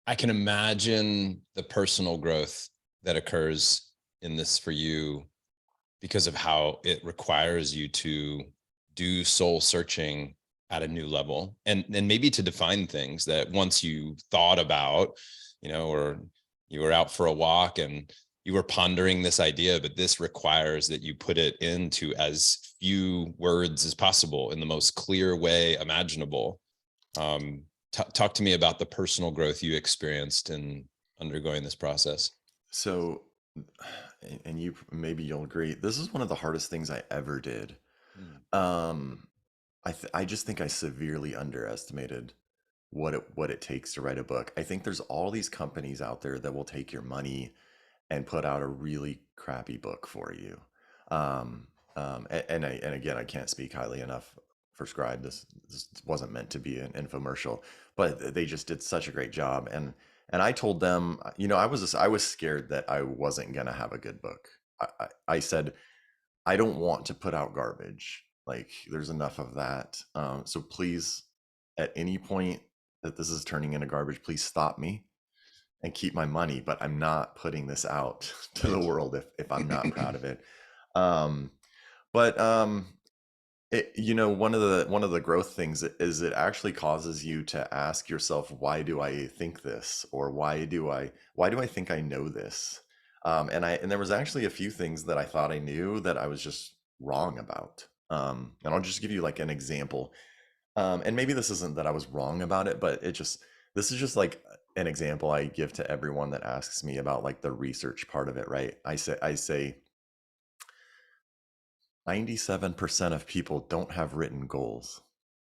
I can imagine the personal growth that occurs in this for you because of how it requires you to do soul searching at a new level, and maybe to define things that once you thought about, or you were out for a walk and you were pondering this idea, but this requires that you put it into as few words as possible in the most clear way imaginable. Talk to me about the personal growth you experienced in undergoing this process. So, and you maybe you'll agree, this is one of the hardest things I ever did. Mm. Um, I just think I severely underestimated what it takes to write a book. I think there's all these companies out there that will take your money and put out a really crappy book for you. Um, and again, I can't speak highly enough for Scribe. This wasn't meant to be an infomercial, but they just did such a great job. And I told them, I was scared that I wasn't gonna have a good book. I said I don't want to put out garbage. Like there's enough of that. So please, at any point that this is turning into garbage, please stop me and keep my money, but I'm not putting this out to the Right. world if I'm not proud of it. Um, but one of the growth things is it actually causes you to ask yourself, why do I think this, or why do I think I know this? And there was actually a few things that I thought I knew that I was just wrong about. And I'll just give you like an example. And maybe this isn't that I was wrong about it, but this is just like an example I give to everyone that asks me about like the research part of it, right? I say 97% of people don't have written goals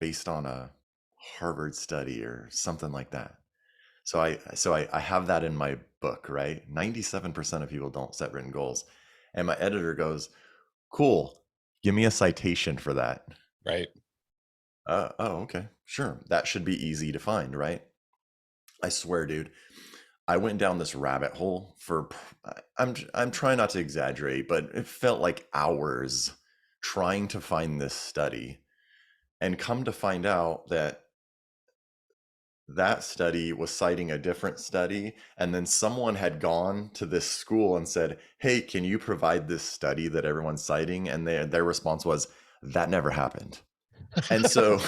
based on a Harvard study or something like that. So I have that in my book, right? 97% of people don't set written goals. And my editor goes, "Cool. Give me a citation for that." Right. Oh, okay. Sure. That should be easy to find, right? I swear, dude. I went down this rabbit hole for I'm trying not to exaggerate, but it felt like hours trying to find this study, and come to find out that that study was citing a different study, and then someone had gone to this school and said, "Hey, can you provide this study that everyone's citing?" And their response was, "That never happened." And so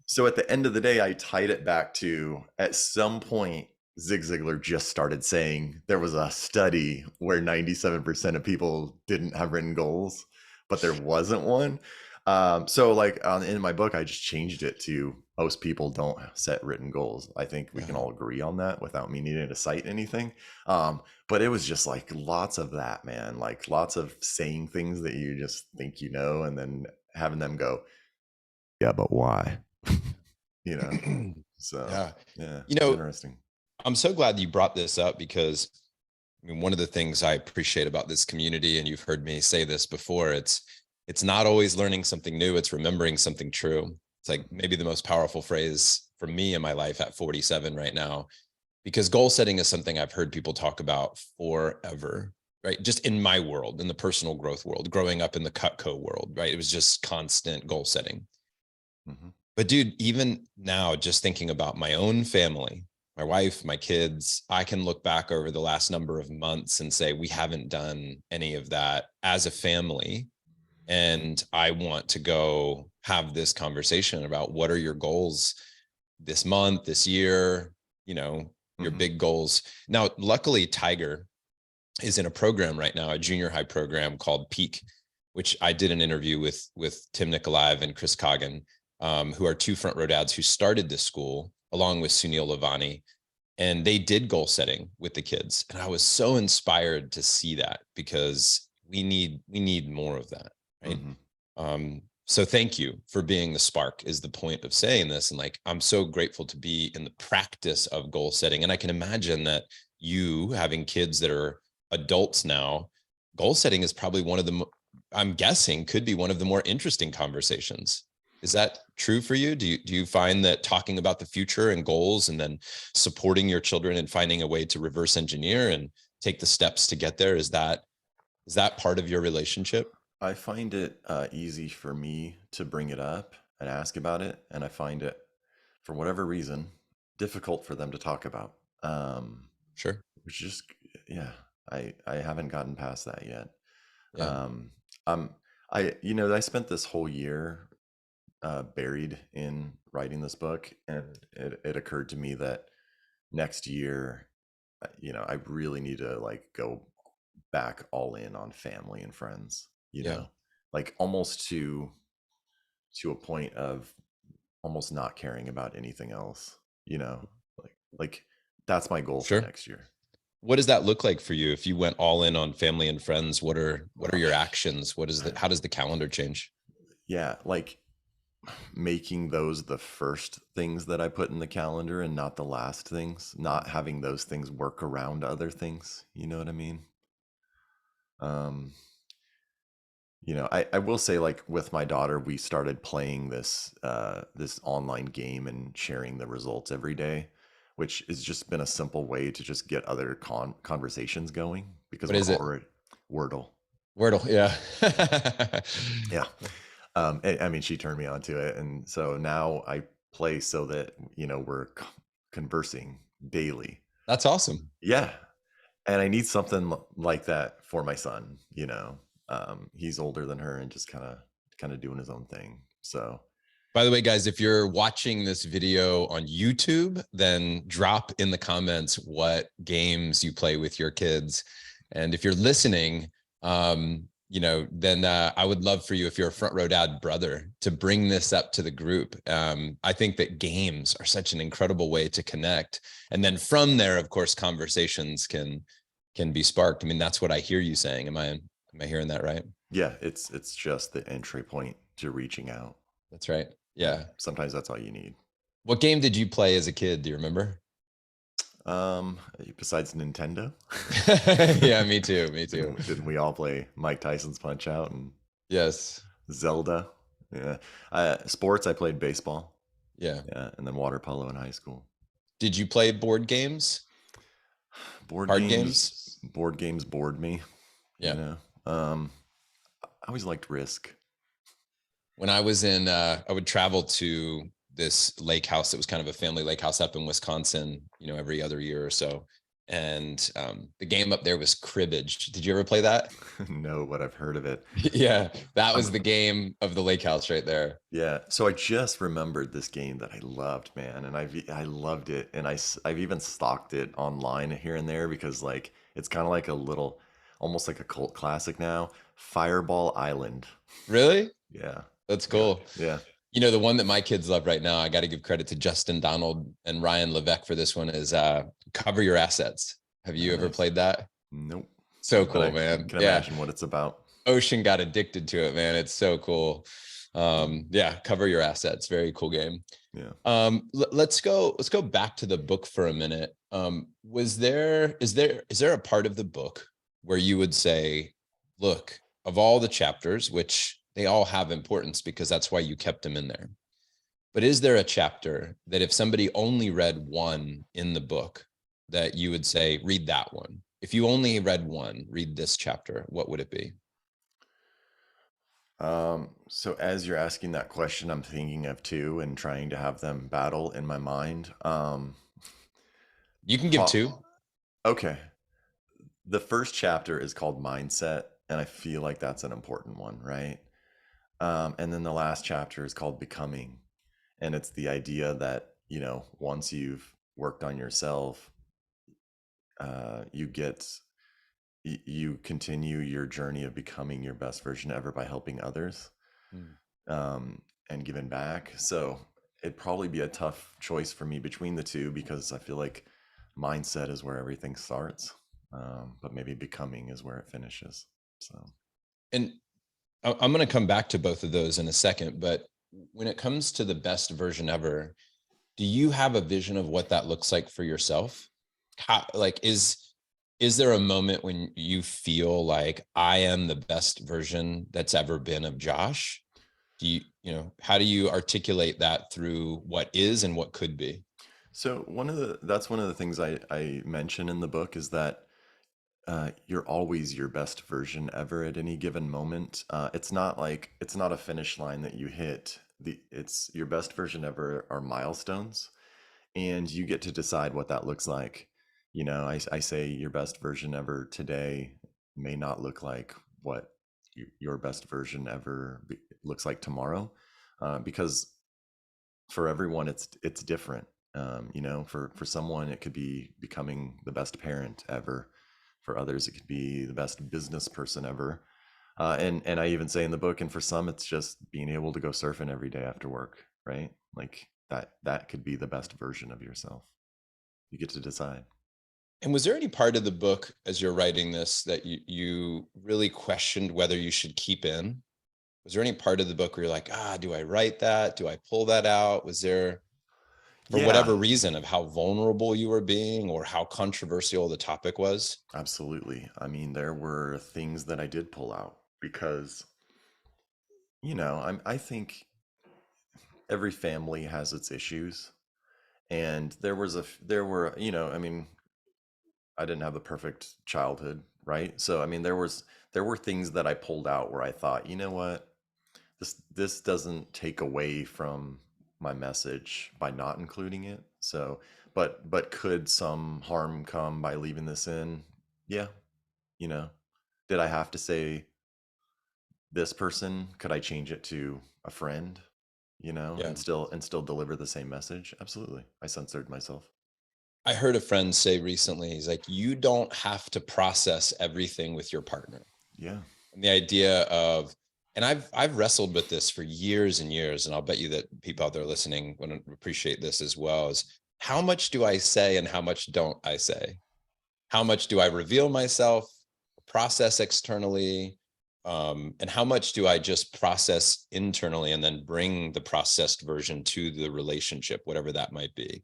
so at the end of the day, I tied it back to, at some point, Zig Ziglar just started saying there was a study where 97% of people didn't have written goals, but there wasn't one. So like in my book, I just changed it to, most people don't set written goals. I think we can Yeah. all agree on that without me needing to cite anything. But it was just like lots of that, man, like lots of saying things that you just think you know, and then having them go, "Yeah, but why?" you know? So, Yeah. yeah, You it's know, interesting. I'm so glad you brought this up because I mean, one of the things I appreciate about this community, and you've heard me say this before, it's not always learning something new, it's remembering something true. It's like Mhm. maybe the most powerful phrase for me in my life at 47 right now, because goal setting is something I've heard people talk about forever, right? Just in my world, in the personal growth world, growing up in the Cutco world, right? It was just constant goal setting. Mhm. But dude, even now, just thinking about my own family, my wife, my kids, I can look back over the last number of months and say, we haven't done any of that as a family. And I want to go have this conversation about what are your goals this month, this year, your Mhm. big goals. Now, luckily, Tiger is in a program right now, a junior high program called Peak, which I did an interview with Tim Nikolaev and Chris Coggin, who are two front row dads who started this school along with Sunil Lavani, and they did goal setting with the kids, and I was so inspired to see that because we need more of that, right? Mhm. So thank you for being the spark is the point of saying this, and like I'm so grateful to be in the practice of goal setting, and I can imagine that you having kids that are adults now, goal setting is probably one of the I'm guessing could be one of the more interesting conversations. Is that true for you? Do you find that talking about the future and goals and then supporting your children and finding a way to reverse engineer and take the steps to get there, is that part of your relationship? I find it easy for me to bring it up and ask about it, and I find it, for whatever reason, difficult for them to talk about. um, Sure. which just, yeah, I haven't gotten past that yet. Yeah. Um, um, I spent this whole year buried in writing this book, and it occurred to me that next year, I really need to like go back all in on family and friends, Yeah. like almost to a point of almost not caring about anything else, you know, like that's my goal for Sure. next year. What does that look like for you if you went all in on family and friends? What are your actions? How does the calendar change? Yeah, like making those the first things that I put in the calendar and not the last things, not having those things work around other things. You know what I mean? Um, I will say, like with my daughter, we started playing this online game and sharing the results every day, which has just been a simple way to just get other conversations going because What we're is it? already Wordle. Wordle. Yeah. Yeah. I mean, she turned me on to it, and so now I play so that we're conversing daily. That's awesome. Yeah, and I need something like that for my son. He's older than her and just kind of doing his own thing. So By the way, guys, if you're watching this video on YouTube, then drop in the comments what games you play with your kids. And if you're listening, then I would love for you, if you're a front row dad brother, to bring this up to the group. I think that games are such an incredible way to connect. And then from there, of course, conversations can be sparked. I mean, that's what I hear you saying. Am I hearing that right? yeah, it's just the entry point to reaching out. That's right. Yeah, Yeah. sometimes that's all you need. What game did you play as a kid? Do you remember? Um, Besides Nintendo, Yeah, me too. Me too. didn't we all play Mike Tyson's Punch Out and Yes. Zelda? Yeah. Sports, I played baseball. Yeah. Yeah, and then water polo in high school. Did you play board games? Board Card games, games? board games bored me. You Yeah. know, um, I always liked Risk. When I was I would travel to this lake house. It was kind of a family lake house up in Wisconsin, every other year or so. And the game up there was cribbage. Did you ever play that? No, but I've heard of it. Yeah, that was Um, the game of the lake house right there. yeah, so I just remembered this game that I loved, man, and I loved it, and I've even stalked it online here and there because like it's kind of like a little, almost like a cult classic now. Fireball Island. Really? Yeah, That's yeah, cool. yeah. The one that my kids love right now, I got to give credit to Justin Donald and Ryan Levesque for this one, is Cover Your Assets. Have you ever Nice. played that? Nope, So but cool, I man. can Yeah. imagine what it's about. Ocean got addicted to it, man. It's so cool. Yeah, Cover Your Assets. Very cool game. Yeah. Let's go back to the book for a minute. Is there a part of the book where you would say, look, of all the chapters, which they all have importance because that's why you kept them in there, but is there a chapter that if somebody only read one in the book, that you would say, read that one? If you only read one, read this chapter, what would it be? So as you're asking that question, I'm thinking of two and trying to have them battle in my mind. You can give Pro- two. okay. The first chapter is called Mindset, and I feel like that's an important one, right? And then the last chapter is called Becoming, and it's the idea that, once you've worked on yourself, you get you continue your journey of becoming your best version ever by helping others, Mm. um, and giving back. So it'd probably be a tough choice for me between the two because I feel like mindset is where everything starts, but maybe becoming is where it finishes. So, And I'm going to come back to both of those in a second, but when it comes to the best version ever, do you have a vision of what that looks like for yourself? Like, is there a moment when you feel like I am the best version that's ever been of Josh? How do you articulate that through what is and what could be? so that's one of the things I mention in the book is that you're always your best version ever at any given moment. It's not a finish line that you hit. It's your best version ever are milestones, and you get to decide what that looks like. I say your best version ever today may not look like what your best version ever looks like tomorrow, because for everyone it's different. For someone it could be becoming the best parent ever. For others it could be the best business person ever. And I even say in the book, and for some it's just being able to go surfing every day after work, right? Like that could be the best version of yourself. You get to decide. And was there any part of the book as you're writing this that you really questioned whether you should keep in? Was there any part of the book where you're like, do I write that? Do I pull that out? Was there, for Yeah, whatever reason, of how vulnerable you were being or how controversial the topic was? absolutely. I mean, there were things that I did pull out because, I think every family has its issues. And there were, I mean, I didn't have the perfect childhood, right? So, I mean, there were things that I pulled out where I thought, you know what? This doesn't take away from my message by not including it. So, but could some harm come by leaving this in? Yeah, you know. Did I have to say this person? Could I change it to a friend? Yeah. And still deliver the same message? Absolutely. I censored myself. I heard a friend say recently, he's like, you don't have to process everything with your partner. Yeah. And the idea of, and I've wrestled with this for years and years, and I'll bet you that people out there listening would appreciate this as well, is how much do I say and how much don't I say? How much do I reveal myself, process externally, and how much do I just process internally and then bring the processed version to the relationship, whatever that might be?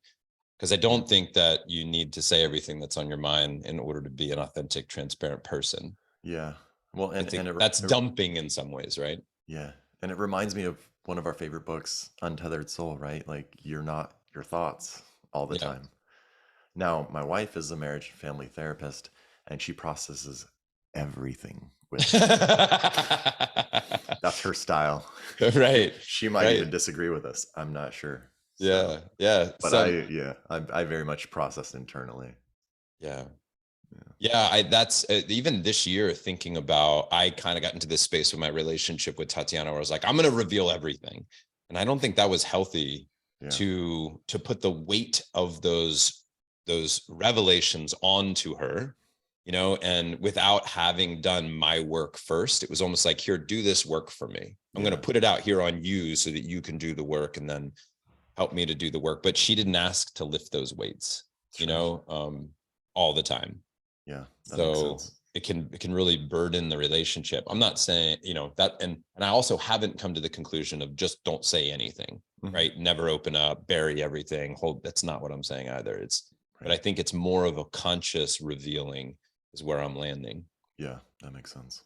Because I Yeah. don't think that you need to say everything that's on your mind in order to be an authentic, transparent person. Yeah. Well, I and think and that's dumping in some ways, right? yeah, and it reminds me of one of our favorite books, Untethered Soul, right? Like you're not your thoughts all the Yeah. time. Now, my wife is a marriage and family therapist, and she processes everything with me. That's her style. Right. She might Right. even disagree with us. I'm not sure. So, Yeah. Yeah. but I very much process internally. Yeah. Yeah. Yeah, I that's even this year thinking about, I kind of got into this space with my relationship with Tatiana where I was like, I'm going to reveal everything. And I don't think that was healthy Yeah. to put the weight of those revelations onto her, and without having done my work first. It was almost like, here, do this work for me. I'm going to Yeah. put it out here on you so that you can do the work and then help me to do the work. But she didn't ask to lift those weights, Sure. all the time. Yeah, that makes So sense. it can really burden the relationship. I'm not saying, that, and I also haven't come to the conclusion of just don't say anything, Hmm. right? Never open up, bury everything, hold. That's not what I'm saying either. But Right. I think it's more of a conscious revealing is where I'm landing. Yeah, that makes sense.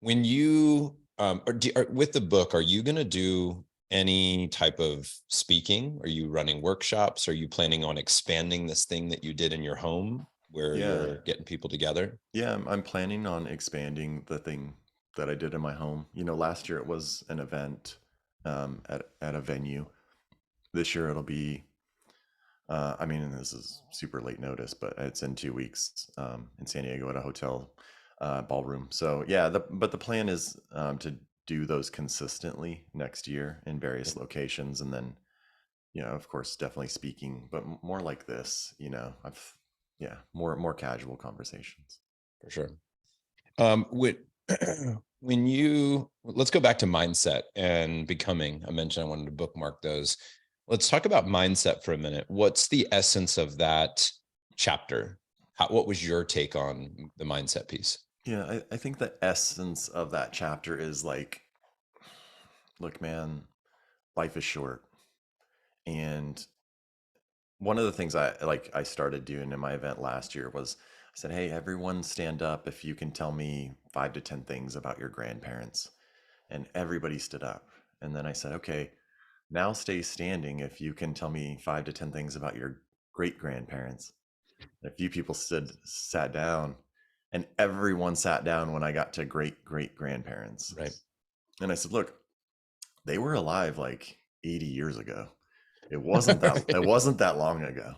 When you with the book, are you going to do any type of speaking? Are you running workshops? Are you planning on expanding this thing that you did in your home where Yeah. you're getting people together? Yeah, I'm planning on expanding the thing that I did in my home. Last year it was an event at a venue. This year it'll be, I mean, and this is super late notice, but it's in 2 weeks in San Diego at a hotel ballroom. So yeah, but the plan is to do those consistently next year in various locations, and then of course, definitely speaking, but more like this. Yeah, more casual conversations. For sure. When when you let's go back to mindset and becoming. I mentioned I wanted to bookmark those. Let's talk about mindset for a minute. What's the essence of that chapter? What was your take on the mindset piece? Yeah, I think the essence of that chapter is like, look, man, life is short. And one of the things I started doing in my event last year was I said, hey, everyone stand up if you can tell me 5 to 10 things about your grandparents. And everybody stood up. And then I said, okay, now stay standing if you can tell me 5 to 10 things about your great grandparents. A few people sat down, and everyone sat down when I got to great great grandparents. Right. And I said, look, they were alive like 80 years ago. It wasn't that long ago.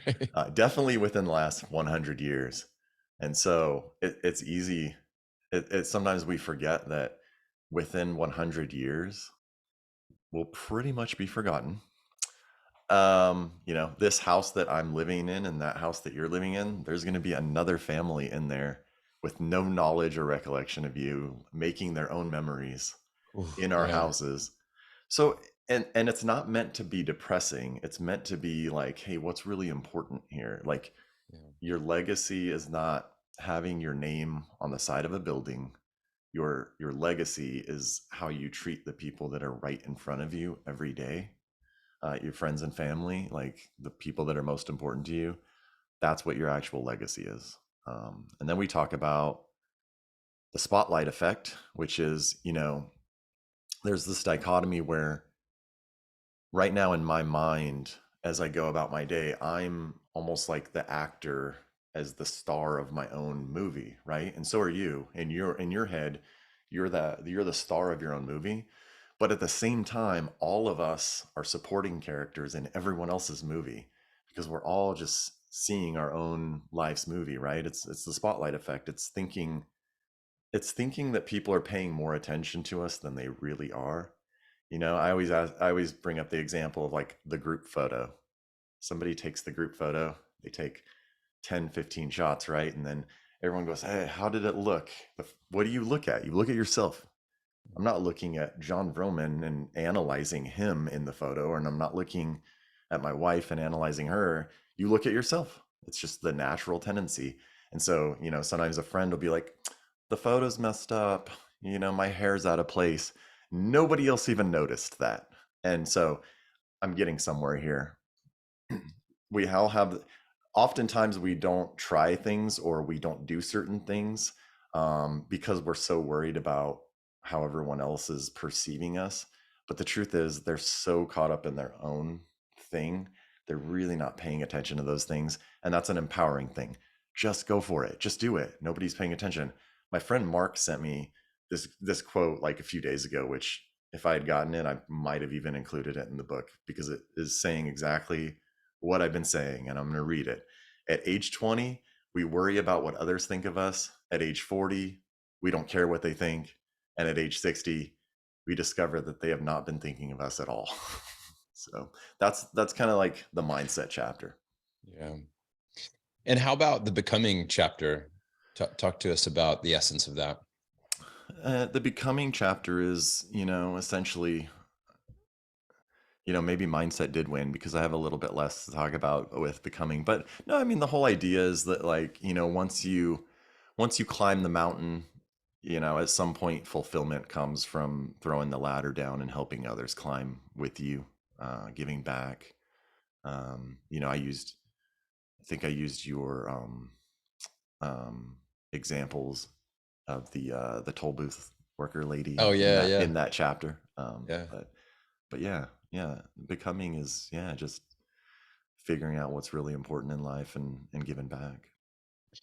Right. definitely within the last 100 years. And so it's easy. Sometimes we forget that within 100 years, we'll pretty much be forgotten. This house that I'm living in and that house that you're living in, there's going to be another family in there with no knowledge or recollection of you, making their own memories Ooh, in our yeah. houses. So, and it's not meant to be depressing. It's meant to be like, hey, what's really important here? Like, Yeah. your legacy is not having your name on the side of a building. Your legacy is how you treat the people that are right in front of you every day, your friends and family, like the people that are most important to you. That's what your actual legacy is. And then we talk about the spotlight effect, which is, there's this dichotomy where right now in my mind, as I go about my day, I'm almost like the actor as the star of my own movie, right? And so are you. In your head, you're the star of your own movie. But at the same time, all of us are supporting characters in everyone else's movie because we're all just seeing our own life's movie, right? It's the spotlight effect. It's thinking that people are paying more attention to us than they really are. I always bring up the example of like the group photo. Somebody takes the group photo, they take 10, 15 shots, right? And then everyone goes, hey, how did it look? What do you look at? You look at yourself. I'm not looking at John Vroman and analyzing him in the photo, and I'm not looking at my wife and analyzing her. You look at yourself. It's just the natural tendency. And so, sometimes a friend will be like, the photo's messed up. My hair's out of place. Nobody else even noticed that. And so I'm getting somewhere here. We all have, oftentimes we don't try things or we don't do certain things because we're so worried about how everyone else is perceiving us. But the truth is they're so caught up in their own thing, they're really not paying attention to those things. And that's an empowering thing. Just go for it, just do it. Nobody's paying attention. My friend Mark sent me this quote like a few days ago, which if I had gotten it, I might have even included it in the book because it is saying exactly what I've been saying, and I'm going to read it. At age 20, we worry about what others think of us. At age 40, we don't care what they think. And at age 60, we discover that they have not been thinking of us at all. So that's kind of like the mindset chapter. Yeah. And how about the becoming chapter? Talk to us about the essence of that. The becoming chapter is, essentially, maybe mindset did win because I have a little bit less to talk about with becoming. But no, I mean the whole idea is that like, once you climb the mountain, at some point fulfillment comes from throwing the ladder down and helping others climb with you, giving back. I think I used your um, examples of the toll booth worker lady Oh in yeah, that yeah, in that chapter. yeah. But yeah, yeah, becoming is, yeah, just figuring out what's really important in life and giving back.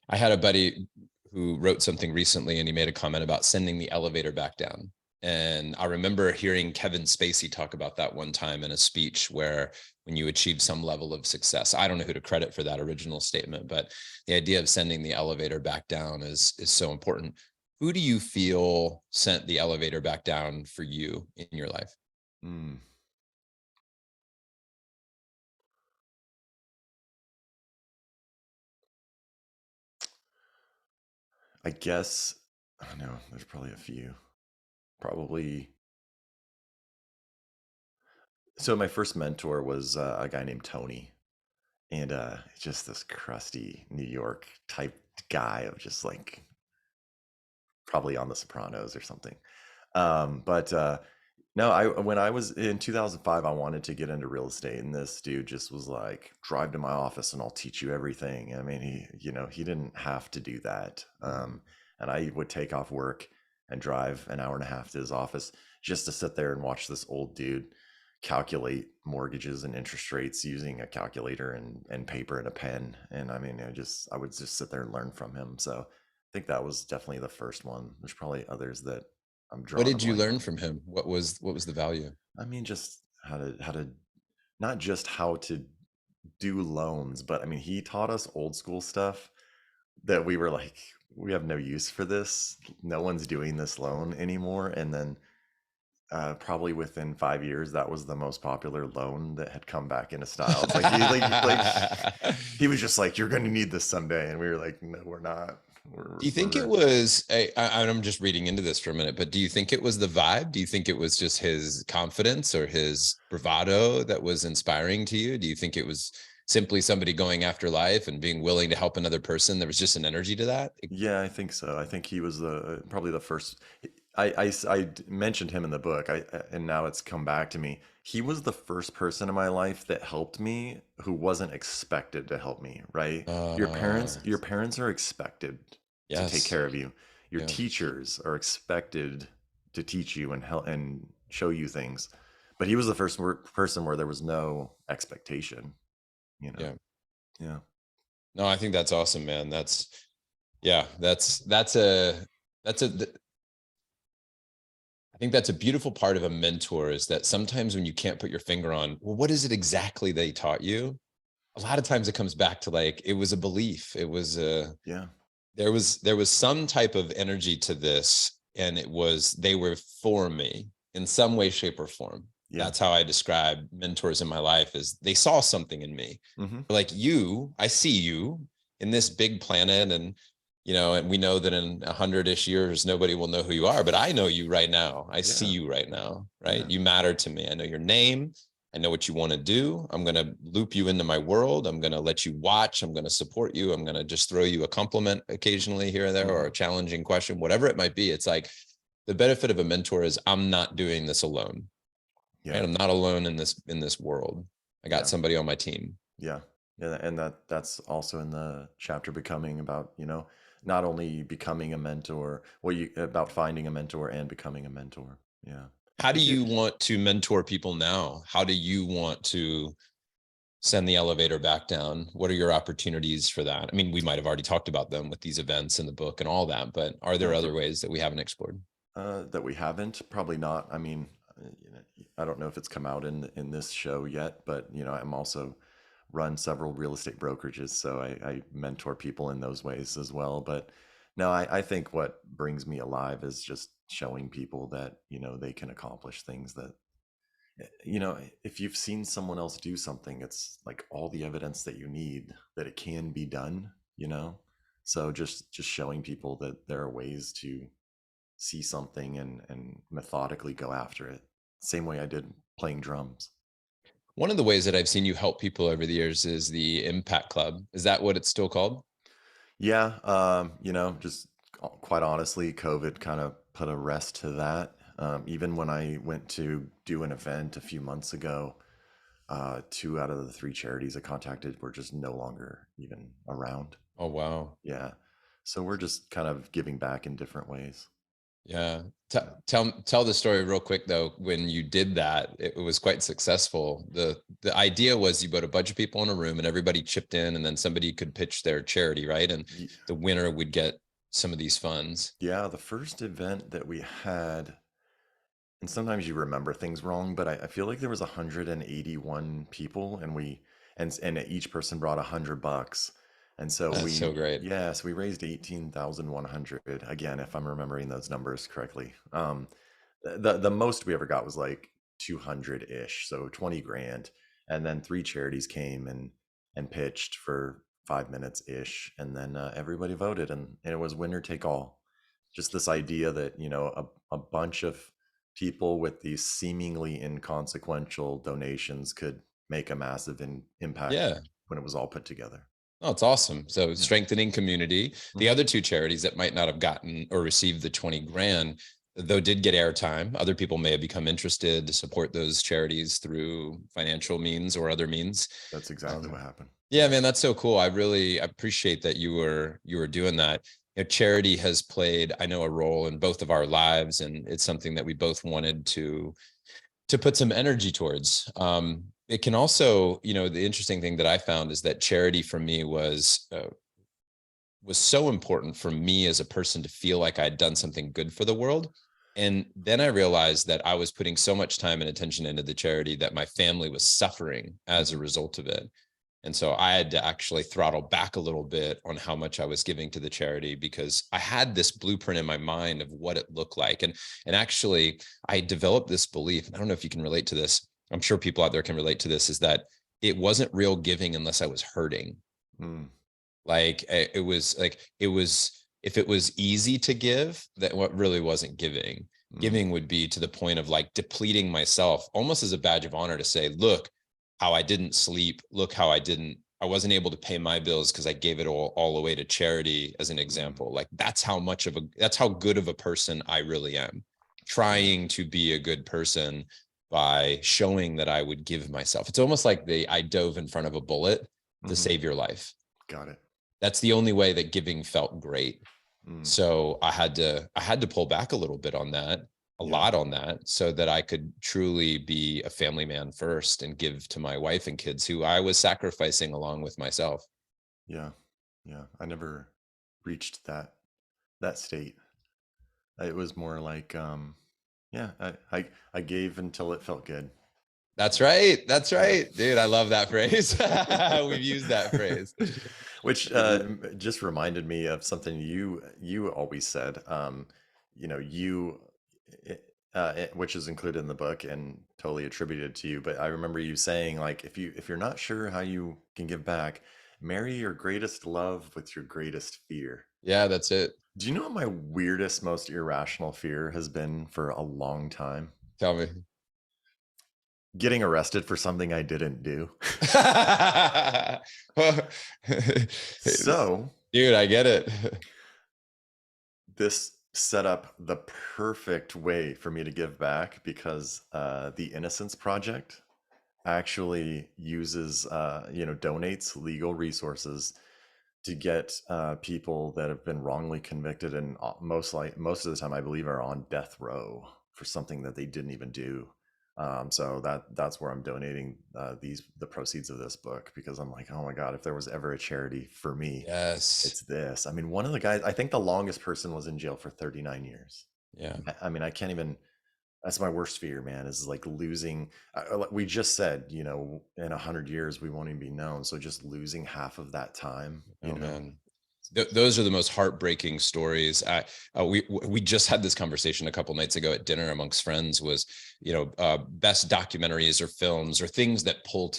I had a buddy who wrote something recently and he made a comment about sending the elevator back down. And I remember hearing Kevin Spacey talk about that one time in a speech where when you achieve some level of success, I don't know who to credit for that original statement, but the idea of sending the elevator back down is so important. Who do you feel sent the elevator back down for you in your life? Mm. I guess I know there's probably a few. Probably. So my first mentor was a guy named Tony, and just this crusty New York type guy of just like probably on The Sopranos or something. But no, I when I was in 2005, I wanted to get into real estate, and this dude just was like, "Drive to my office, and I'll teach you everything." I mean, he didn't have to do that, and I would take off work and drive an hour and a half to his office just to sit there and watch this old dude calculate mortgages and interest rates using a calculator and paper and a pen. And I mean, I would just sit there and learn from him. So I think that was definitely the first one. There's probably others that I'm What drawing a did you blank learn on. from him? What was the value? I mean, just how to not just how to do loans, but I mean, he taught us old school stuff that we were like, we have no use for this. No one's doing this loan anymore. And then probably within 5 years, that was the most popular loan that had come back into style. It's like he was just like, "You're going to need this someday," and we were like, "No, we're not. Do you think it We're was I'm just reading into this for a minute, but do you think it was the vibe? Do you think it was just his confidence or his bravado that was inspiring to you? Do you think it was simply somebody going after life and being willing to help another person? There was just an energy to that? Yeah, I think so. I think he was the probably the first. Mentioned him in the book. And now it's come back to me. He was the first person in my life that helped me who wasn't expected to help me, right? Your parents are expected to take Yes. care of you. Your Yeah. teachers are expected to teach you and help and show you things. But he was the first person where there was no expectation, you know. Yeah. Yeah. No, I think that's awesome, man. Yeah, that's a I think that's a beautiful part of a mentor is that sometimes when you can't put your finger on, well, what is it exactly they taught you? A lot of times it comes back to like it was a belief. It was a Yeah. there was some type of energy to this, and it was they were for me in some way, shape, or form. Yeah. That's how I describe mentors in my life is they saw something in me. Hmm. Like you, I see you in this big planet, and and we know that in 100-ish years nobody will know who you are, but I know you right now. I see Yeah. you right now, right? Yeah. You matter to me. I know your name. I know what you want to do. I'm going to loop you into my world. I'm going to let you watch. I'm going to support you. I'm going to just throw you a compliment occasionally here and there or Hmm. a challenging question, whatever it might be. It's like the benefit of a mentor is I'm not doing this alone, Yeah. right? I'm not alone in this world. I got Yeah. somebody on my team. Yeah. Yeah, and that's also in the chapter becoming about, not only becoming a mentor, well, you about finding a mentor and becoming a mentor. Yeah. How do If you you want to mentor people now? How do you want to send the elevator back down? What are your opportunities for that? I mean, we might have already talked about them with these events in the book and all that, but are there other for ways that we haven't explored? that we haven't, probably not. I mean, I don't know if it's come out in this show yet, but I'm also run several real estate brokerages, so I mentor people in those ways as well. But no, I think what brings me alive is just showing people that they can accomplish things that if you've seen someone else do something, it's like all the evidence that you need that it can be done, so just showing people that there are ways to see something and methodically go after it, same way I did playing drums. One of the ways that I've seen you help people over the years is the Impact Club. Is that what it's still called? Yeah, just quite honestly, COVID kind of put a rest to that. Even when I went to do an event a few months ago, two out of the three charities I contacted were just no longer even around. Oh, wow. Yeah. So we're just kind of giving back in different ways. Yeah. Yeah. Tell the story real quick though. When you did that, it was quite successful. The idea was you put a bunch of people in a room and everybody chipped in, and then somebody could pitch their charity, right? And Ye- the winner would get some of these funds. Yeah. The first event that we had, and sometimes you remember things wrong, but I feel like there was 181 people, and and each person brought $100, and so That's so great. we raised 18,100 again, if I'm remembering those numbers correctly. The most we ever got was like 200 ish, so 20 grand, and then three charities came and pitched for 5 minutes ish, and then everybody voted, and it was winner take all. Just this idea that a bunch of people with these seemingly inconsequential donations could make a massive impact Yeah. when it was all put together. Oh, it's awesome. So Yeah. strengthening community. The Hmm. other two charities that might not have gotten or received the 20 grand, though did get airtime. Other people may have become interested to support those charities through financial means or other means. That's exactly Um, what happened. yeah, man, that's so cool. I really appreciate that you were doing that. Charity has played, I know, a role in both of our lives, and it's something that we both wanted to put some energy towards. It can also, the interesting thing that I found is that charity for me was so important for me as a person to feel like I'd done something good for the world. And then I realized that I was putting so much time and attention into the charity that my family was suffering as a Hmm. result of it. And so I had to actually throttle back a little bit on how much I was giving to the charity, because I had this blueprint in my mind of what it looked like. And actually I developed this belief, and I don't know if you can relate to this. I'm sure people out there can relate to this, is that it wasn't real giving unless I was hurting. Mm, Like it was like, it was, if it was easy to give, that what really wasn't giving. mm, Giving would be to the point of like depleting myself almost as a badge of honor, to say, look how I didn't sleep, look how I wasn't able to pay my bills because I gave it all away to charity, as an mm. example. Like that's that's how good of a person I really am, Yeah. trying to be a good person by showing that I would give myself. It's almost like I dove in front of a bullet to Hmm. save your life. Got it. That's the only way that giving felt great. Mm, So I had to pull back a little bit on that, a yeah. lot on that, so that I could truly be a family man first and give to my wife and kids, who I was sacrificing along with myself. Yeah. Yeah. I never reached that state. It was more like, yeah, I gave until it felt good. That's right. That's Yeah. right, dude. I love that phrase. We've used that phrase. Which just reminded me of something you always said. You know, which is included in the book and totally attributed to you. But I remember you saying, like, if you're not sure how you can give back, marry your greatest love with your greatest fear. Yeah, that's it. Do you know what my weirdest, most irrational fear has been for a long time? Tell me. Getting arrested for something I didn't do. So Dude, I get it. this set up the perfect way for me to give back, because the Innocence Project actually uses, donates legal resources to get people that have been wrongly convicted, and most of the time I believe are on death row for something that they didn't even do. So that's where I'm donating the proceeds of this book, because I'm like, oh my god, if there was ever a charity for me, Yes. it's this. I mean, one of the guys, I think the longest person was in jail for 39 years. Yeah. I mean, I can't even. That's my worst fear, man. Is like losing. Like we just said, in 100 years we won't even be known. So just losing half of that time, Oh man. Those are the most heartbreaking stories. We just had this conversation a couple nights ago at dinner amongst friends. Was best documentaries or films or things that pull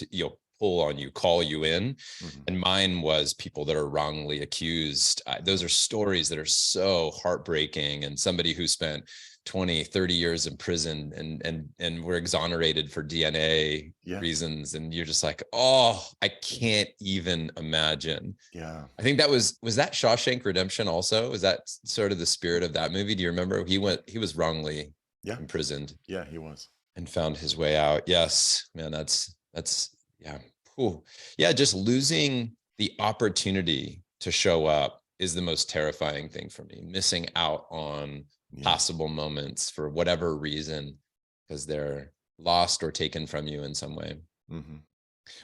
on you, call you in. Mhm. And mine was people that are wrongly accused. Those are stories that are so heartbreaking, and somebody who spent 20, 30 years in prison and were exonerated for DNA Yeah, reasons, and you're just like, oh, I can't even imagine. yeah, I think was that Shawshank Redemption also? Was that sort of the spirit of that movie? Do you remember? He was wrongly yeah, imprisoned yeah. He was. and found his way out. Yes, man, that's yeah. Cool. Yeah, just losing the opportunity to show up is the most terrifying thing for me. Missing out on Yeah. possible moments for whatever reason, because they're lost or taken from you in some way. Hmm.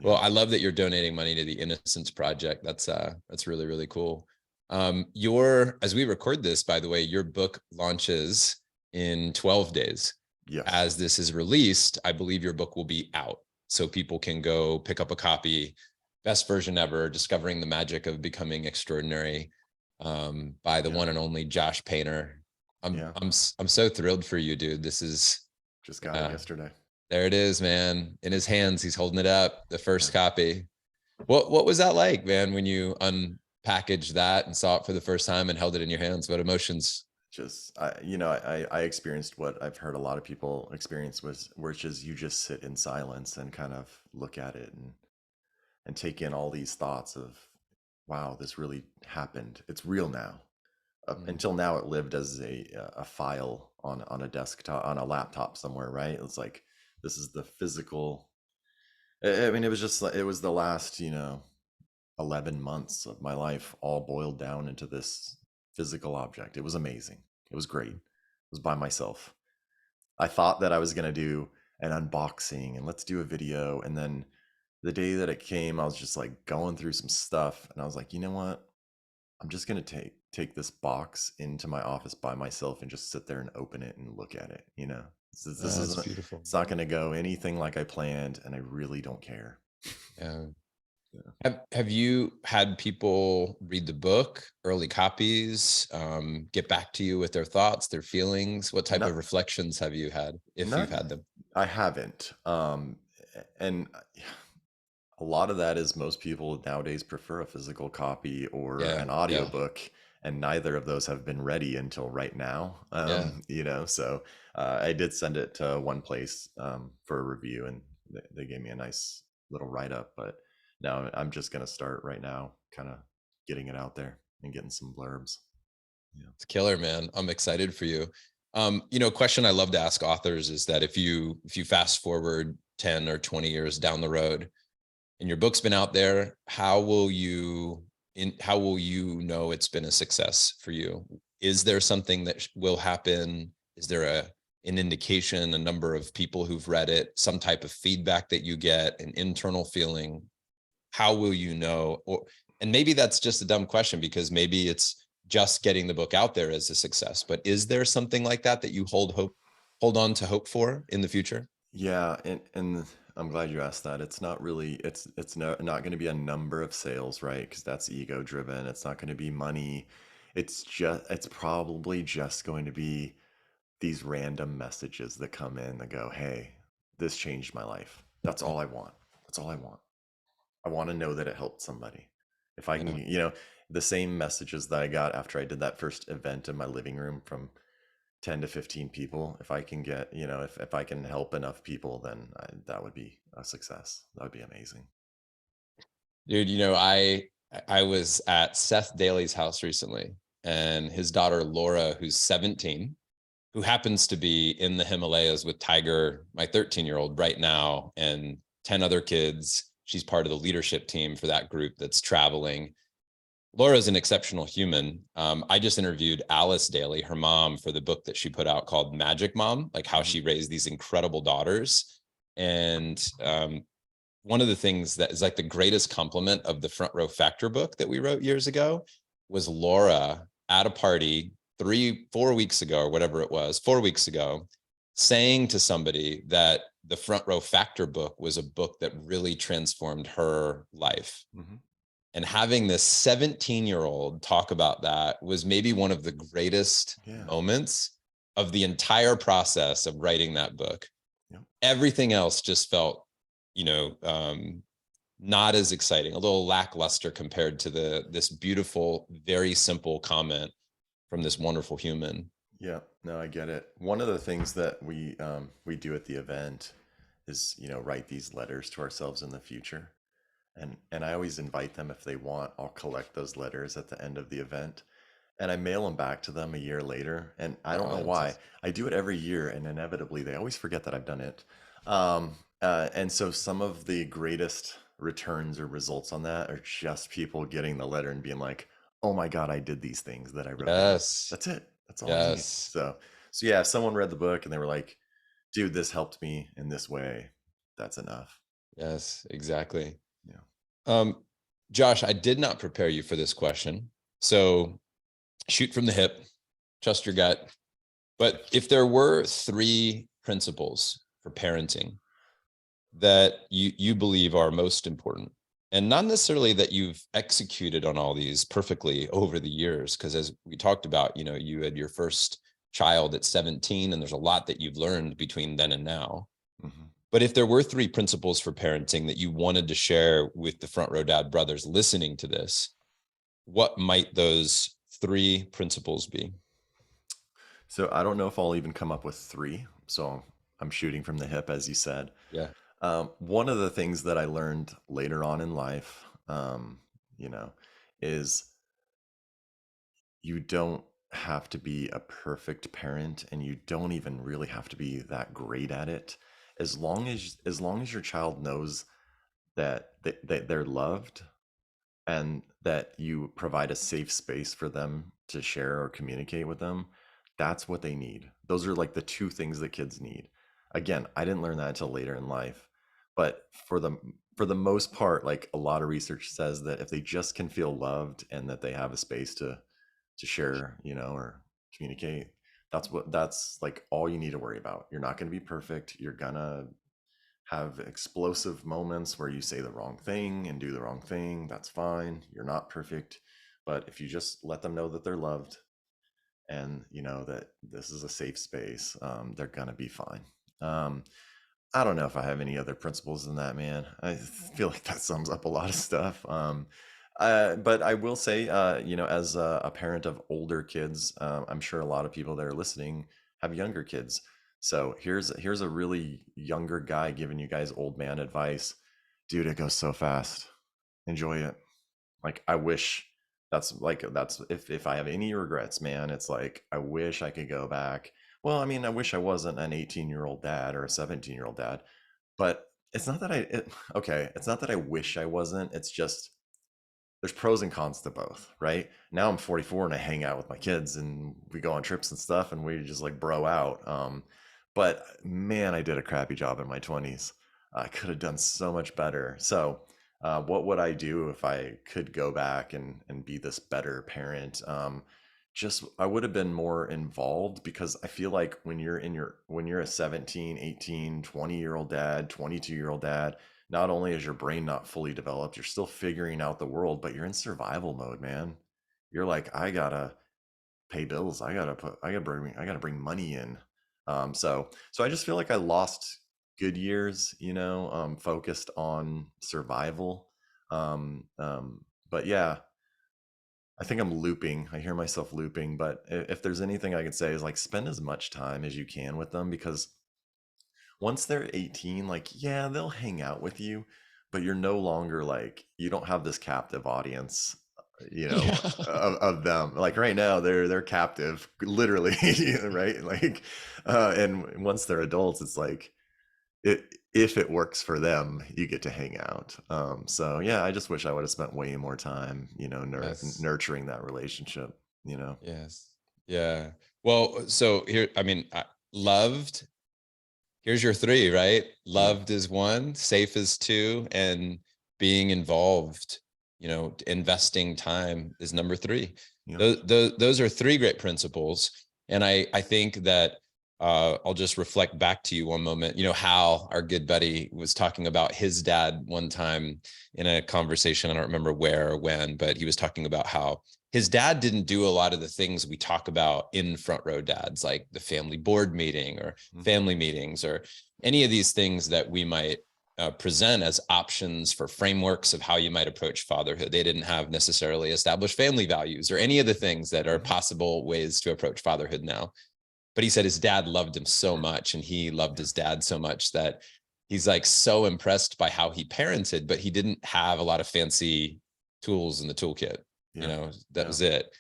Well, Yeah. I love that you're donating money to the Innocence Project. That's really, really cool. As we record this, by the way, your book launches in 12 days. Yes. As this is released, I believe your book will be out. So people can go pick up a copy. Best version ever, Discovering the Magic of Becoming Extraordinary, by the Yeah. one and only Josh Painter. Yeah. I'm so thrilled for you, dude. This is Just got it uh, yesterday. there it is, man. In his hands, he's holding it up, the Yeah. first copy. What was that like, man, when you unpackaged that and saw it for the first time and held it in your hands? What emotions? Just I experienced what I've heard a lot of people experience, which is you just sit in silence and kind of look at it and take in all these thoughts of, wow, this really happened. It's real now. Up Mm. until now, it lived as a file on a desktop, on a laptop somewhere, right? It's like, this is the physical. I mean, it was just it was the last 11 months of my life all boiled down into this physical object. It was amazing. It was great. It was by myself. I thought that I was going to do an unboxing and let's do a video. And then the day that it came, I was just like going through some stuff. And I was like, you know what? I'm just going to take this box into my office by myself and just sit there and open it and look at it. This That's isn't, beautiful. it's not going to go anything like I planned. And I really don't care. Yeah. Yeah. Have you had people read the book, early copies, get back to you with their thoughts, their feelings? What type of Not reflections have you had, if not you've had them? I haven't. And a lot of that is most people nowadays prefer a physical copy or Yeah, an yeah, audiobook, and neither of those have been ready until right now. yeah. So I did send it to one place for a review, and they gave me a nice little write up. But now I'm just gonna start right now, kind of getting it out there and getting some blurbs. Yeah. It's killer, man. I'm excited for you. A question I love to ask authors is that if you fast forward 10 or 20 years down the road and your book's been out there, how will you know it's been a success for you? Is there something that will happen? Is there an indication, a number of people who've read it, some type of feedback that you get, an internal feeling? How will you know? And maybe that's just a dumb question because maybe it's just getting the book out there as a success. But is there something like that that you hold on to hope for in the future? Yeah, and I'm glad you asked that. It's not really it's not going to be a number of sales, right? Because that's ego driven. It's not going to be money. It's probably just going to be these random messages that come in that go, "Hey, this changed my life." That's Yeah, all I want. That's all I want. I want to know that it helped somebody. If I can, yeah. the same messages that I got after I did that first event in my living room from 10 to 15 people, if I can get, if I can help enough people, then that would be a success. That would be amazing. Dude, I was at Seth Daly's house recently, and his daughter Laura, who's 17, who happens to be in the Himalayas with Tiger, my 13-year-old right now, and 10 other kids. She's part of the leadership team for that group that's traveling. Laura's an exceptional human. I just interviewed Alice Daly, her mom, for the book that she put out called Magic Mom, like how Hmm. she raised these incredible daughters. And one of the things that is like the greatest compliment of the Front Row Factor book that we wrote years ago was Laura at a party 4 weeks ago, or whatever it was, 4 weeks ago, saying to somebody that the Front Row Factor book was a book that really transformed her life. Hmm. And having this 17-year-old talk about that was maybe one of the greatest Yeah. moments of the entire process of writing that book. Yep. Everything else just felt, you know, um, not as exciting, a little lackluster compared to this beautiful, very simple comment from this wonderful human. Yeah. No, I get it. One of the things that we do at the event is, write these letters to ourselves in the future. And I always invite them if they want. I'll collect those letters at the end of the event, and I mail them back to them a year later. And I don't know Oh, why. I do it every year, and inevitably they always forget that I've done it. And so some of the greatest returns or results on that are just people getting the letter and being like, "Oh my God, I did these things that I wrote down." yes, That's it. That's all I need. yes, So yeah, if someone read the book and they were like, "Dude, this helped me in this way," that's enough. yes, exactly. Yeah. Um, Josh, I did not prepare you for this question. So shoot from the hip, trust your gut. But if there were three principles for parenting that you believe are most important, and not necessarily that you've executed on all these perfectly over the years, because as we talked about, you had your first child at 17, and there's a lot that you've learned between then and now. Hmm. But if there were three principles for parenting that you wanted to share with the Front Row Dad brothers listening to this, what might those three principles be? So I don't know if I'll even come up with three. So I'm shooting from the hip, as you said. Yeah. One of the things that I learned later on in life, you know, is you don't have to be a perfect parent, and you don't even really have to be that great at it. As long as your child knows that they're loved, and that you provide a safe space for them to share or communicate with them, that's what they need. Those are like the two things that kids need. Again, I didn't learn that until later in life, but for the most part, like a lot of research says that if they just can feel loved and that they have a space to share, or communicate, that's like all you need to worry about. You're not going to be perfect. You're gonna have explosive moments where you say the wrong thing and do the wrong thing. That's fine. You're not perfect. But if you just let them know that they're loved and you know that this is a safe space, they're gonna be fine. Um, I don't know if I have any other principles than that, man. I feel like that sums up a lot of stuff. But I will say, you know, as a parent of older kids, I'm sure a lot of people that are listening have younger kids. So here's a really younger guy giving you guys old man advice. Dude, it goes so fast. Enjoy it. Like I wish that's if I have any regrets, man, it's like I wish I could go back. Well, I mean, I wish I wasn't an 18-year-old dad or a 17-year-old dad, but it's not that okay, it's not that I wish I wasn't. It's just there's pros and cons to both, right? Now I'm 44 and I hang out with my kids and we go on trips and stuff and we just like bro out. But man, I did a crappy job in my 20s. I could have done so much better. So, what would I do if I could go back and be this better parent? Just I would have been more involved because I feel like when you're a 17, 18, 20-year-old dad, 22-year-old dad, not only is your brain not fully developed, you're still figuring out the world, but you're in survival mode, man. You're like, I gotta pay bills. I gotta bring money in. So I just feel like I lost good years, you know, focused on survival. But yeah, I think I'm looping. I hear myself looping, but if there's anything I could say is like spend as much time as you can with them because once they're 18, like, yeah, they'll hang out with you, but you're no longer like, you don't have this captive audience, you know, Yeah. of them. Like right now, they're captive, literally, right? Like, and once they're adults, it's like, if it works for them, you get to hang out. So yeah, I just wish I would have spent way more time, you know, Yes. nurturing that relationship, you know? Yes. Yeah. Well, so here, I mean, loved, here's your three, right? Yeah. Loved is one, safe is two, and being involved, investing time is number three. Yeah. Those are three great principles. And I think that I'll just reflect back to you one moment. Hal, our good buddy, was talking about his dad one time in a conversation. I don't remember where or when, but he was talking about how his dad didn't do a lot of the things we talk about in front row dads, like the family board meeting or family meetings or any of these things that we might present as options for frameworks of how you might approach fatherhood. They didn't have necessarily established family values or any of the things that are possible ways to approach fatherhood now. But he said his dad loved him so much and he loved his dad so much that he's like so impressed by how he parented, but he didn't have a lot of fancy tools in the toolkit. That was it.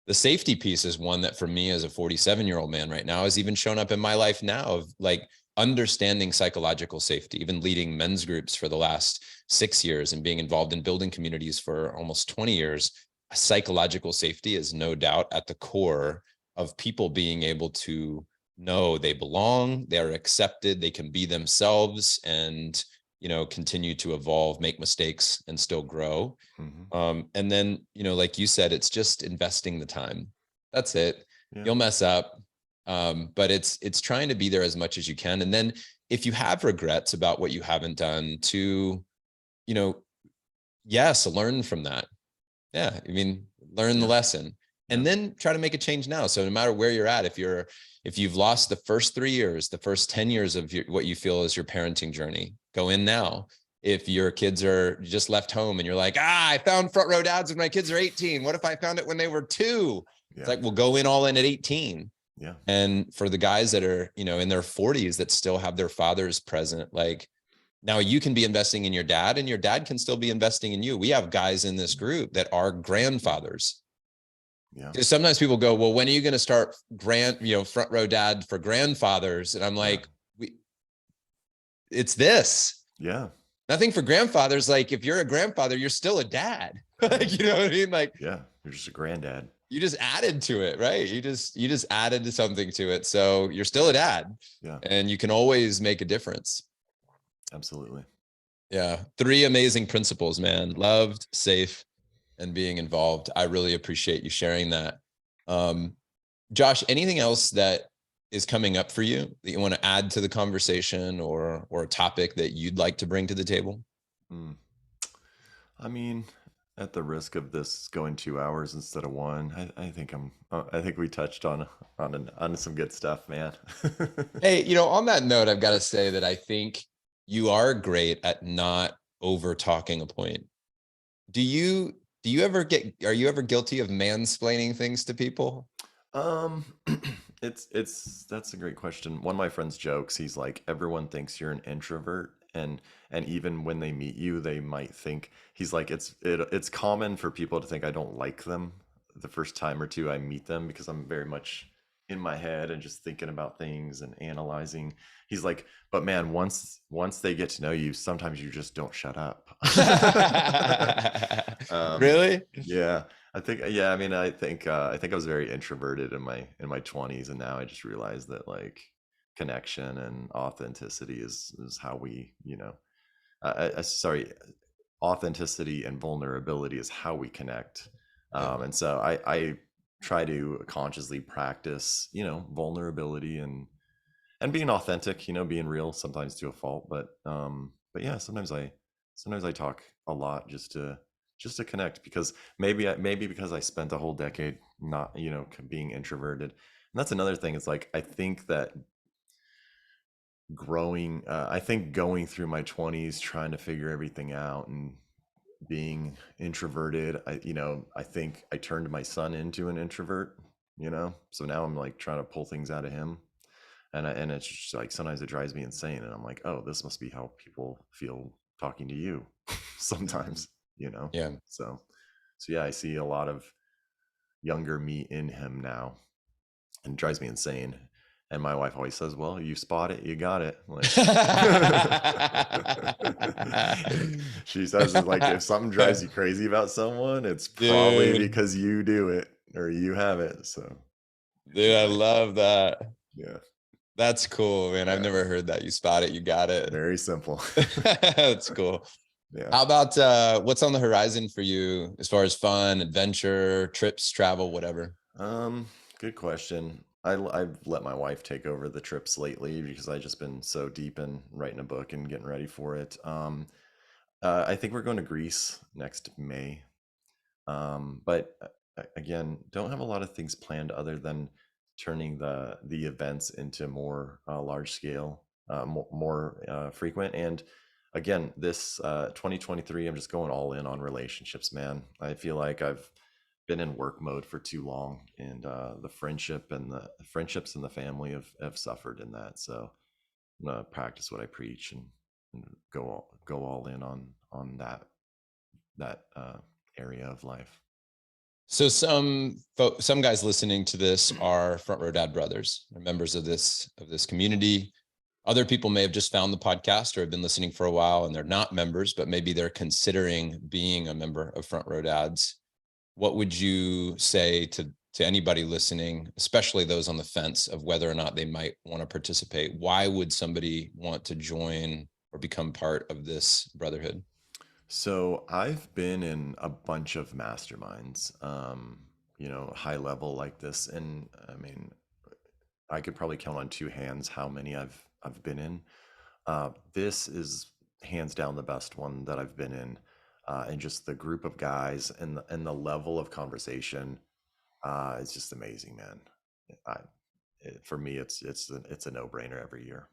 The safety piece is one that for me as a 47-year-old man right now has even shown up in my life now of like understanding psychological safety, even leading men's groups for the last 6 years and being involved in building communities for almost 20 years. Psychological safety is no doubt at the core of people being able to know they belong, they're accepted, they can be themselves and continue to evolve, make mistakes, and still grow. And then, like you said, it's just investing the time. That's it. Yeah. You'll mess up. But it's trying to be there as much as you can. And then if you have regrets about what you haven't done to, yes, learn from that. Yeah. I mean, learn the lesson and then try to make a change now. So no matter where you're at, if you've lost the first 3 years, the first 10 years of what you feel is your parenting journey, go in now. If your kids are just left home and you're like, I found front row dads when my kids are 18. What if I found it when they were 2? It's like, well, go in all in at 18. Yeah. And for the guys that are, in their 40s that still have their fathers present, like now you can be investing in your dad and your dad can still be investing in you. We have guys in this group that are grandfathers. Yeah. Because sometimes people go, well, when are you going to start front row dad for grandfathers? And I'm like, it's this. Yeah. Nothing for grandfathers. Like if you're a grandfather, you're still a dad. Like, you know what I mean? Like, yeah, you're just a granddad. You just added to it, right? You just added something to it. So you're still a dad. Yeah. And you can always make a difference. Absolutely. Yeah. 3 amazing principles, man. Loved, safe, and being involved. I really appreciate you sharing that. Josh, anything else that is coming up for you that you want to add to the conversation, or a topic that you'd like to bring to the table? Mm. I mean, at the risk of this going 2 hours instead of one, I think I think we touched on some good stuff, man. Hey, on that note, I've got to say that I think you are great at not over talking a point. Do you are you ever guilty of mansplaining things to people? Um, it's that's a great question. One of my friends jokes, he's like, everyone thinks you're an introvert, and even when they meet you, they might think he's like, it's common for people to think I don't like them the first time or two I meet them because I'm very much in my head and just thinking about things and analyzing. He's like, but man, once they get to know you, sometimes you just don't shut up. Um, Really? yeah. I think yeah, I mean I think I was very introverted in my 20s, and now I just realized that like connection and authenticity is how we, sorry, authenticity and vulnerability is how we connect. Yep. And so I try to consciously practice, vulnerability and being authentic, being real sometimes to a fault, but yeah, sometimes I talk a lot just to connect because maybe because I spent a whole decade not, being introverted. And that's another thing. It's like I think that I think going through my 20s trying to figure everything out and being introverted, I think I turned my son into an introvert, so now I'm like trying to pull things out of him, and it's just like sometimes it drives me insane, and I'm like, oh, this must be how people feel talking to you Mhm. sometimes, Yeah. so yeah, I see a lot of younger me in him now, and it drives me insane. And my wife always says, well, you spot it, you got it, like she says, it's like if something drives you crazy about someone, it's probably Dude, because you do it or you have it. So dude, she's I like, love that. yeah, That's cool, man. I've yeah, never heard that. You spot it, you got it. very simple. That's cool. Yeah. How about what's on the horizon for you as far as fun, adventure, trips, travel, whatever? Um, Good question. I've let my wife take over the trips lately because I just been so deep in writing a book and getting ready for it. I think we're going to Greece next May. But again, don't have a lot of things planned other than turning the events into more large scale, more frequent. And again, this 2023, I'm just going all in on relationships, man. I feel like I've been in work mode for too long, and the friendships and the family have suffered in that. So I'm gonna practice what I preach and go all in on that area of life. So some guys listening to this are Front Row Dad brothers. They're members of this community. Other people may have just found the podcast or have been listening for a while and they're not members, but maybe they're considering being a member of Front Row Dads. What would you say to anybody listening, especially those on the fence of whether or not they might want to participate? Why would somebody want to join or become part of this brotherhood? So I've been in a bunch of masterminds, high level like this, and I mean, I could probably count on two hands how many I've been in. This is hands down the best one that I've been in, and just the group of guys and the level of conversation, it's just amazing, man. I, for me, it's a no brainer every year.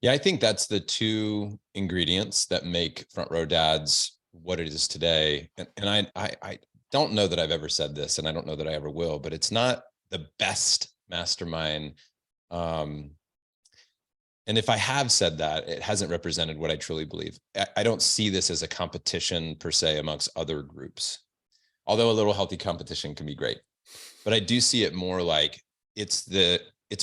Yeah, I think that's the two ingredients that make Front Row Dads what it is today. And I don't know that I've ever said this, and I don't know that I ever will, but it's not the best mastermind. Um, and if I have said that, it hasn't represented what I truly believe. I don't see this as a competition per se amongst other groups, although a little healthy competition can be great. But I do see it more like it's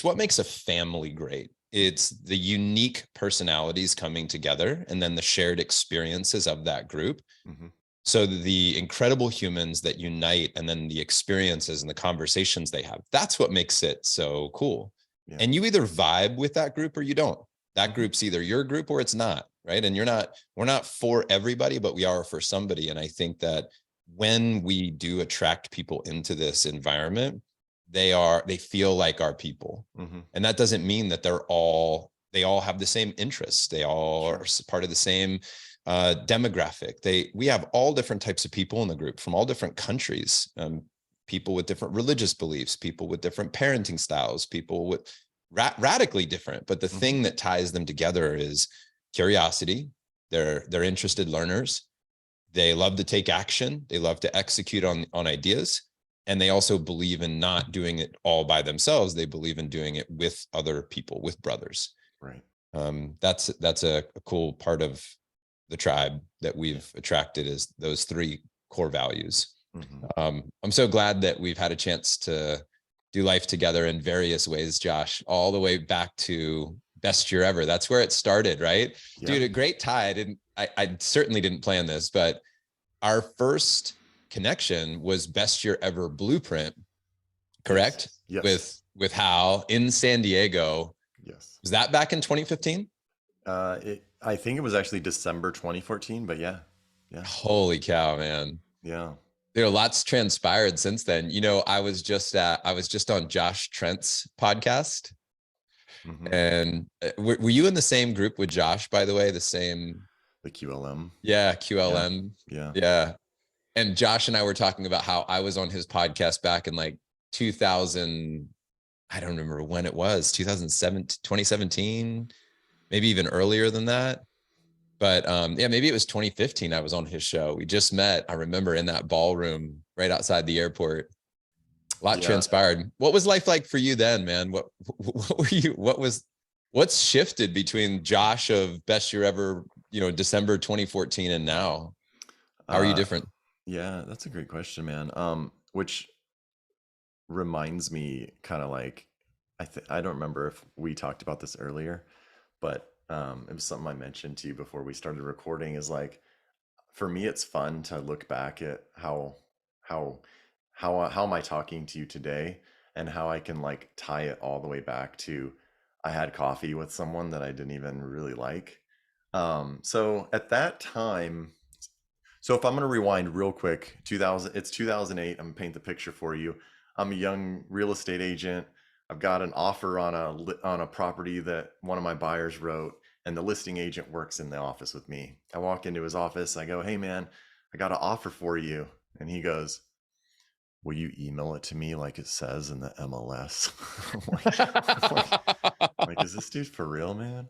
what makes a family great. It's the unique personalities coming together and then the shared experiences of that group. Hmm. So the incredible humans that unite and then the experiences and the conversations they have, that's what makes it so cool. Yeah. And you either vibe with that group or you don't. That Hmm. group's either your group or it's not, right? And we're not for everybody, but we are for somebody. And I think that when we do attract people into this environment, they feel like our people. Hmm. And that doesn't mean that they all have the same interests. They all Sure. are part of the same demographic. We have all different types of people in the group from all different countries, people with different religious beliefs, people with different parenting styles, people with radically different. But the Hmm. thing that ties them together is curiosity. They're interested learners. They love to take action. They love to execute on ideas. And they also believe in not doing it all by themselves. They believe in doing it with other people, with brothers. Right. That's a cool part of the tribe that Yeah. we've attracted, is those three core values. Hmm. I'm so glad that we've had a chance to do life together in various ways, Josh, all the way back to best year ever. That's where it started, right? Yeah. Dude, a great tie. I certainly didn't plan this, but our first connection was best year ever blueprint, correct? Yes. With Hal in San Diego. Yes. Was that back in 2015? I think it was actually December 2014, but yeah. Yeah. Holy cow, man. Yeah. Lots transpired since then. I was just on Josh Trent's podcast. Hmm. And were you in the same group with Josh, by the way? The same, The QLM. yeah, Yeah. QLM. Yeah. Yeah. And Josh and I were talking about how I was on his podcast back in like 2000. I don't remember when it was, 2007, 2017, maybe even earlier than that. But yeah, maybe it was 2015. I was on his show. We just met, I remember, in that ballroom right outside the airport. A lot Yeah. transpired. What was life like for you then, man? What were you, what's shifted between Josh of best year ever, December 2014 and now? How are you Uh, different? yeah, that's a great question, man. Which reminds me kind of like, I don't remember if we talked about this earlier, but it was something I mentioned to you before we started recording, is like, for me it's fun to look back at how how am I talking to you today, and how I can like tie it all the way back to, I had coffee with someone that I didn't even really like. So at that time, so if I'm going to rewind real quick, 2000, it's 2008. I'm going to paint the picture for you. I'm a young real estate agent. I've got an offer on a property that one of my buyers wrote, and the listing agent works in the office with me. I walk into his office. I go, "Hey man, I got an offer for you." And he goes, "Will you email it to me like it says in the MLS?" I'm like, is this dude for real, man?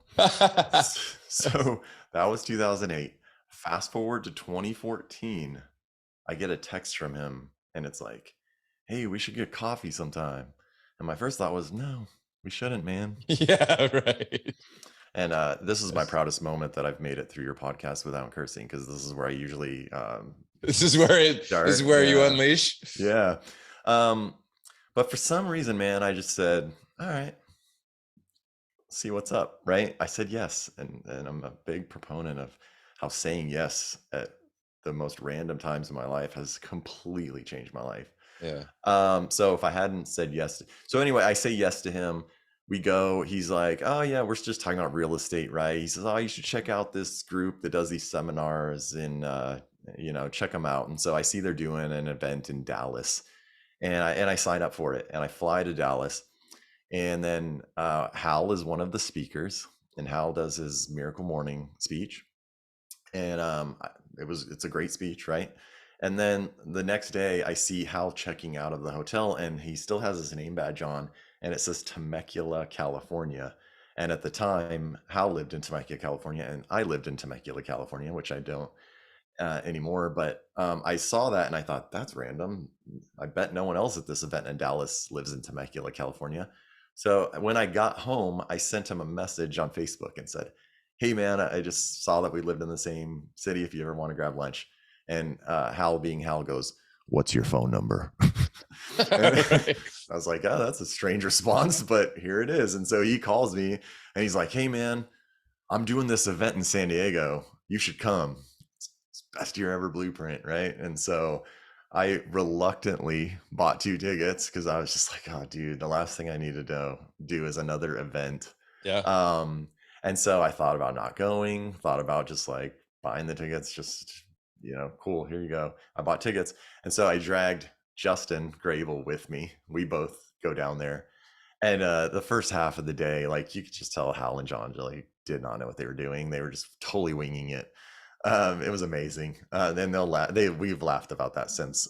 So that was 2008. Fast forward to 2014, I get a text from him, and it's like, "Hey, we should get coffee sometime." And my first thought was, no, we shouldn't, man. Yeah, right. And this is my proudest moment, that I've made it through your podcast without cursing, because this is where I usually This is start. where you Yeah. unleash. Yeah. Um, but for some reason, man, I just said, all right, see what's up, right? I said yes. And I'm a big proponent of how saying yes at the most random times in my life has completely changed my life. Yeah. So if I hadn't said yes, so anyway, I say yes to him. We go, he's like, "Oh yeah, we're just talking about real estate, right?" He says, "Oh, you should check out this group that does these seminars, and check them out." And so I see they're doing an event in Dallas, and I sign up for it, and I fly to Dallas. And then Hal is one of the speakers, and Hal does his Miracle Morning speech. And it's a great speech, right? And then the next day, I see Hal checking out of the hotel, and he still has his name badge on, and it says Temecula, California. And at the time, Hal lived in Temecula, California, and I lived in Temecula, California, which I don't anymore. But I saw that, and I thought, that's random. I bet no one else at this event in Dallas lives in Temecula, California. So when I got home, I sent him a message on Facebook and said, "Hey man, I just saw that we lived in the same city. If you ever want to grab lunch." And Hal, being Hal, goes, "What's your phone number?" And Right. I was like, "Oh, that's a strange response, but here it is." And so he calls me, and he's like, "Hey man, I'm doing this event in San Diego. You should come. It's best year ever blueprint," right? And so I reluctantly bought 2 tickets, because I was just like, "Oh, dude, the last thing I need to do is another event." Yeah. Um, and so I thought about not going, thought about just like buying the tickets, just, cool, here you go. I bought tickets. And so I dragged Justin Grable with me. We both go down there. And the first half of the day, like you could just tell Hal and John really did not know what they were doing. They were just totally winging it. It was amazing. Then they'll laugh. We've laughed about that since.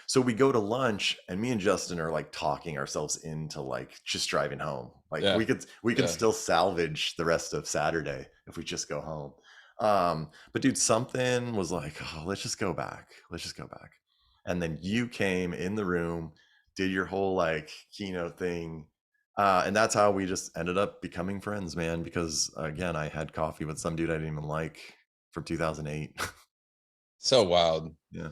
So we go to lunch, and me and Justin are like talking ourselves into like just driving home. Like Yeah. we could Yeah. still salvage the rest of Saturday if we just go home. But dude, something was like, oh, let's just go back. Let's just go back. And then you came in the room, did your whole like keynote thing. And that's how we just ended up becoming friends, man. Because again, I had coffee with some dude I didn't even like from 2008. So wild. Yeah.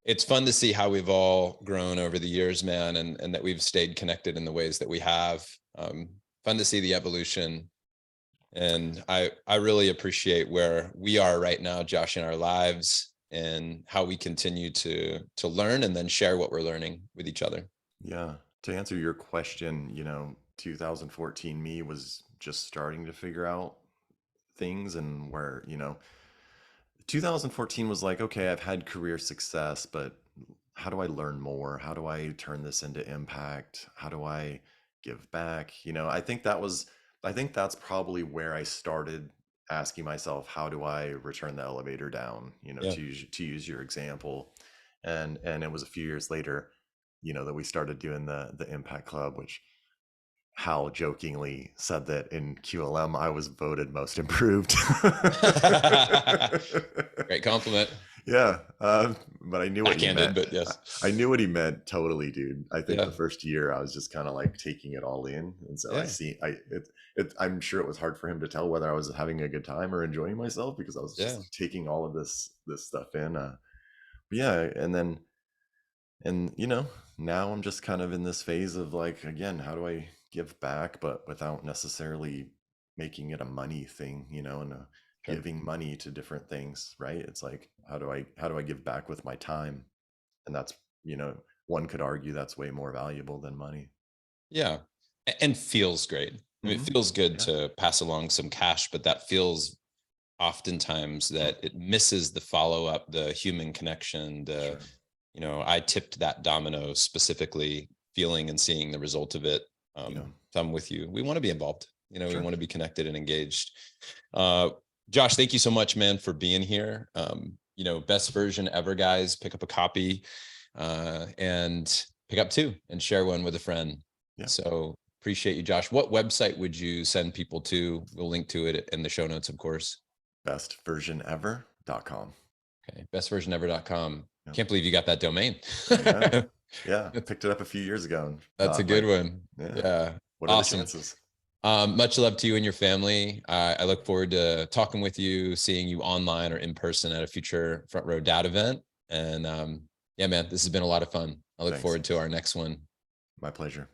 It's fun to see how we've all grown over the years, man, and that we've stayed connected in the ways that we have. Fun to see the evolution. And I really appreciate where we are right now, Josh, in our lives, and how we continue to learn and then share what we're learning with each other. Yeah. To answer your question, 2014 me was just starting to figure out things, and where, 2014 was like, okay, I've had career success, but how do I learn more? How do I turn this into impact? How do I give back? I think that's probably where I started asking myself, how do I return the elevator down, Yeah. to use your example. And it was a few years later, that we started doing the Impact Club, which Hal jokingly said that in QLM I was voted most improved. Great compliment. Yeah, but I knew what he Backhanded, meant. but yes. I knew what he meant totally, dude. I think the Yeah. first year I was just kind of like taking it all in, and so Yeah. I'm sure it was hard for him to tell whether I was having a good time or enjoying myself, because I was Yeah. just taking all of this stuff in. Yeah, and now I'm just kind of in this phase of like, again, how do I give back, but without necessarily making it a money thing, and Sure. giving money to different things, right? It's like, how do I give back with my time? And that's, one could argue that's way more valuable than money. Yeah. And feels great. I mean, it Hmm. feels good Yeah, to pass along some cash, but that feels oftentimes that it misses the follow up, the human connection, sure. I tipped that domino specifically, feeling and seeing the result of it. Yeah, So I'm with you. We want to be involved. We sure. want to be connected and engaged. Uh, Josh, thank you so much, man, for being here. Best version ever, guys. Pick up a copy and pick up two and share one with a friend. Yeah. So appreciate you, Josh. What website would you send people to? We'll link to it in the show notes, of course. Bestversionever.com. Okay, bestversionever.com. Yeah. Can't believe you got that domain. Yeah. Yeah. Picked it up a few years ago and That's a thought, good like, one. yeah, Yeah. what are the Awesome. chances? Much love to you and your family. I look forward to talking with you, seeing you online or in person at a future Front Row Dad event. And yeah, man, this has been a lot of fun. I look Thanks. forward to our next one. My pleasure.